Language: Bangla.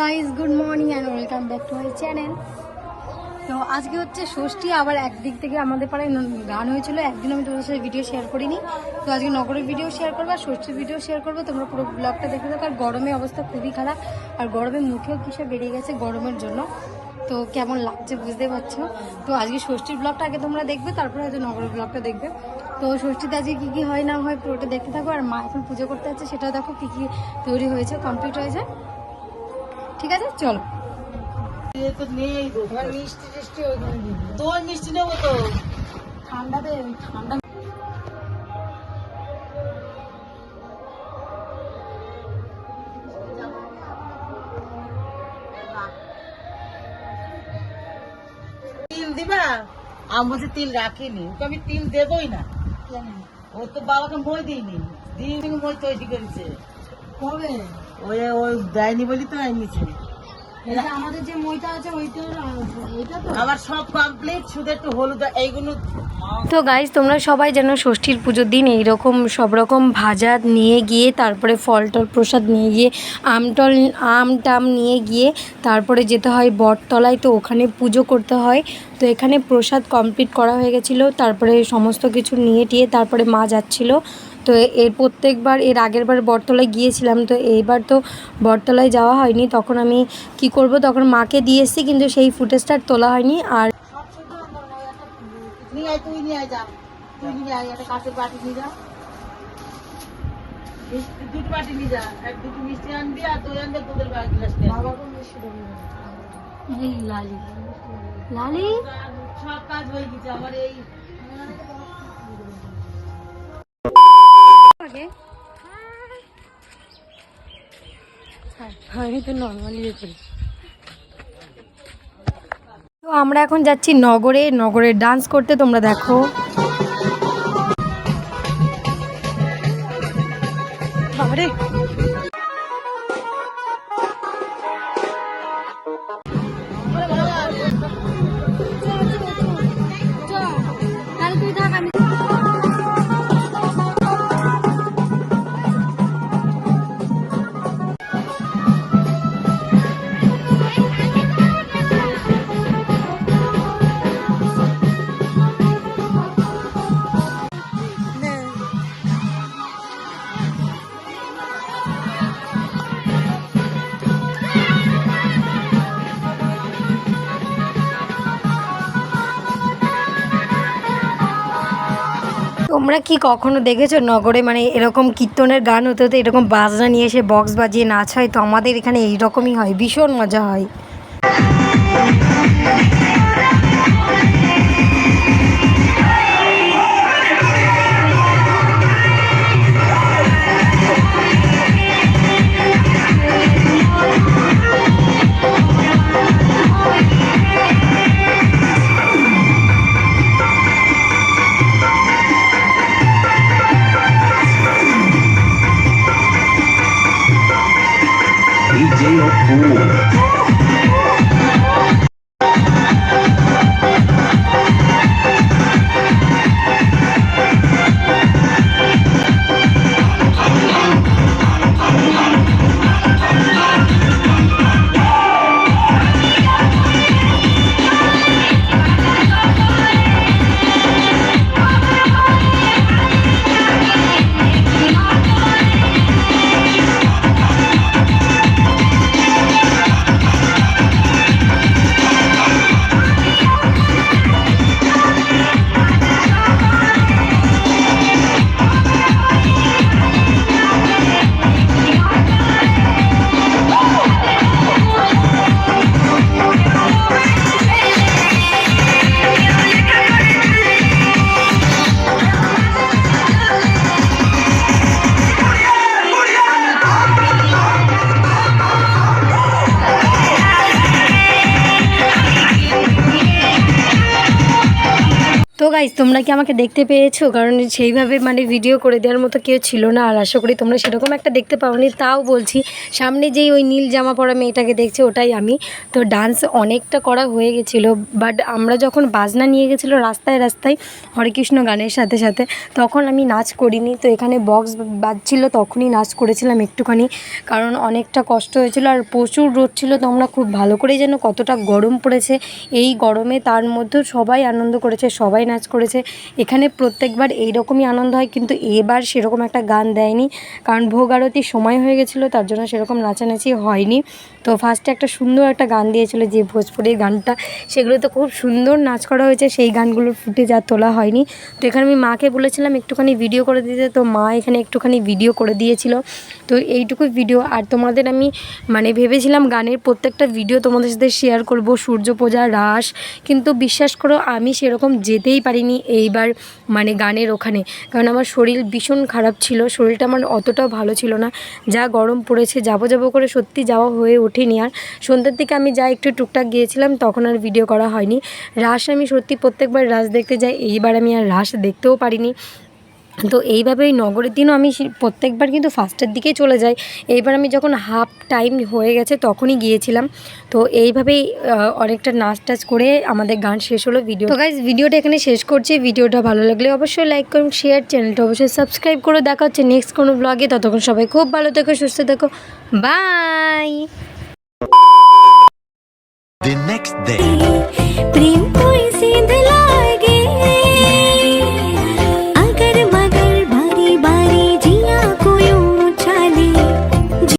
Guys, good morning and welcome back to my channel. তো আজকে হচ্ছে ষষ্ঠী, আবার একদিক থেকে আমাদের পাড়ায় গান হয়েছিল। একদিন আমি তোমাদের সাথে ভিডিও শেয়ার করিনি, তো আজকে নগরের ভিডিও শেয়ার করবো আর ষষ্ঠীর ভিডিও শেয়ার করবো। তোমরা পুরো ব্লগটা দেখে থাকো। আর গরমের অবস্থা খুবই খারাপ, আর গরমের মুখেও কিসে বেরিয়ে গেছে গরমের জন্য, তো কেমন লাগছে বুঝতে পারছো। তো আজকে ষষ্ঠীর ব্লগটা আগে তোমরা দেখবে, তারপরে হয়তো নগরের ব্লগটা দেখবে। তো ষষ্ঠীতে আজকে কী কী হয় না হয় পুরোটা দেখতে থাকো। আর মা এখন পুজো করতে যাচ্ছে, সেটাও দেখো কী কী তৈরি হয়েছে, কমপ্লিট হয়েছে। ঠিক আছে, চলো। মিষ্টি টিষ্টি তোর মিষ্টি নেবো তো, ঠান্ডাতে ঠান্ডা। তিল দিবা? আমি বলছি তিল রাখিনি, ওকে আমি তিল দেবই না। ও তো বাবাকে মই দিইনি, দিয়ে মই তৈরি করেছে। কবে? ওই দেয়নি বলি তো নিচে। আমাদের যে মইটা আছে ওইটা তো আমার সব কমপ্লিট, শুধু একটু হলুদ এইগুলো। তো গাইজ, তোমরা সবাই যেন ষষ্ঠীর পুজোর দিন এইরকম সব রকম ভাজা নিয়ে গিয়ে, তারপরে ফল টল প্রসাদ নিয়ে গিয়ে, আম টাম নিয়ে গিয়ে তারপরে যেতে হয় বটতলায়। তো ওখানে পুজো করতে হয়। তো এখানে প্রসাদ কমপ্লিট করা হয়ে গেছিলো, তারপরে সমস্ত কিছু নিয়ে টিয়ে তারপরে মা যাচ্ছিলো। তো প্রত্যেকবার এর আগের বার বটতলায় গিয়েছিলাম, তো এইবার তো বটতলায় যাওয়া হয়নি। তখন আমি কি করব, তখন মাকে দিয়ে এসেছি, কিন্তু সেই ফুটেজটা তোলা হয়নি। আর তুই নিয়ে যা, তুই নিয়ে আয়, একটা কাঁচের বাটি নিয়ে যা, দুটো বাটি নিয়ে যা, দুটো মিষ্টি আনবি আর দই আনবে, তোদের গ্লাস এই লালি লালি সব কাজ হয়ে গেছে আমার। এই আমি তো নর্মালি করি। তো আমরা এখন যাচ্ছি নগরে ডান্স করতে, তোমরা দেখো। বাবারে, তুই থাক, আমি তোমরা কি কখনো দেখেছো নগরে মানে এরকম কীর্তনের গান হতে হতে এরকম বাজনা নিয়ে এসে বক্স বাজিয়ে নাচ হয়? তো আমাদের এখানে এইরকমই হয়, ভীষণ মজা হয়। DJ of Fool. গাইস তোমরা কি আমাকে দেখতে পেয়েছো? কারণ সেইভাবে মানে ভিডিও করে দেওয়ার মতো কেউ ছিল না, আর আশা করি তোমরা সেরকম একটা দেখতে পাওনি। তাও বলছি, সামনে যেই ওই নীল জামা পরা মেয়েটাকে দেখছে ওটাই আমি। তো ডান্স অনেকটা করা হয়ে গেছিলো, বাট আমরা যখন বাজনা নিয়ে গেছিলো রাস্তায় রাস্তায় হরেকৃষ্ণ গানের সাথে সাথে, তখন আমি নাচ করিনি। তো এখানে বক্স বাজছিল তখনই নাচ করেছিলাম একটুখানি, কারণ অনেকটা কষ্ট হয়েছিল আর প্রচুর রোদ ছিল। তোমরা খুব ভালো করেই যেন কতটা গরম পড়েছে এই গরমে, তার মধ্যেও সবাই আনন্দ করেছে, সবাই নাচ করেছে। এখানে প্রত্যেকবার এইরকমই আনন্দ হয়, কিন্তু এবার সেরকম একটা গান দেয়নি, কারণ ভোগ আরতির সময় হয়ে গেছিলো, তার জন্য সেরকম নাচানাচি হয়নি। তো ফার্স্টে একটা সুন্দর একটা গান দিয়েছিল যে ভোজপুরির গানটা, সেগুলো তো খুব সুন্দর নাচ করা হয়েছে, সেই গানগুলোর ফুটেজ আর তোলা হয়নি। তো এখানে আমি মাকে বলেছিলাম একটুখানি ভিডিও করে দিতে, তো মা এখানে একটুখানি ভিডিও করে দিয়েছিল। তো এইটুকু ভিডিও, আর তোমাদের আমি মানে ভেবেছিলাম গানের প্রত্যেকটা ভিডিও তোমাদের সাথে শেয়ার করব, সূর্য পূজা, রাস, কিন্তু বিশ্বাস করো আমি সেরকম যেতেই পারিনি এইবার মানে গানের ওখানে, কারণ আমার শরীর ভীষণ খারাপ ছিল, শরীরটা আমার অতটাও ভালো ছিল না। যা গরম পড়েছে, যাবো যাবো করে সত্যি যাওয়া হয়ে ওঠেনি। আর সন্ধ্যের দিকে আমি যা একটু টুকটাক গিয়েছিলাম, তখন আর ভিডিও করা হয়নি। রাস আমি সত্যি প্রত্যেকবার রাস দেখতে যাই, এইবার আমি আর রাস দেখতেও পারিনি। তো এইভাবে ওই নগরের দিনও আমি প্রত্যেকবার কিন্তু ফার্স্টের দিকেই চলে যাই, এইবার আমি যখন হাফ টাইম হয়ে গেছে তখনই গিয়েছিলাম। তো এইভাবেই অনেকটা নাচ টাচ করে আমাদের গান শেষ হলো। তো গাইজ ভিডিওটা এখানে শেষ করছি। ভিডিওটা ভালো লাগলে অবশ্যই লাইক করুন, শেয়ার, চ্যানেলটা অবশ্যই সাবস্ক্রাইব করে। দেখা হচ্ছে নেক্সট কোনো ব্লগে, ততক্ষণ সবাই খুব ভালো থেকো, সুস্থ থেকো, বাই। The next day. প্রেম করে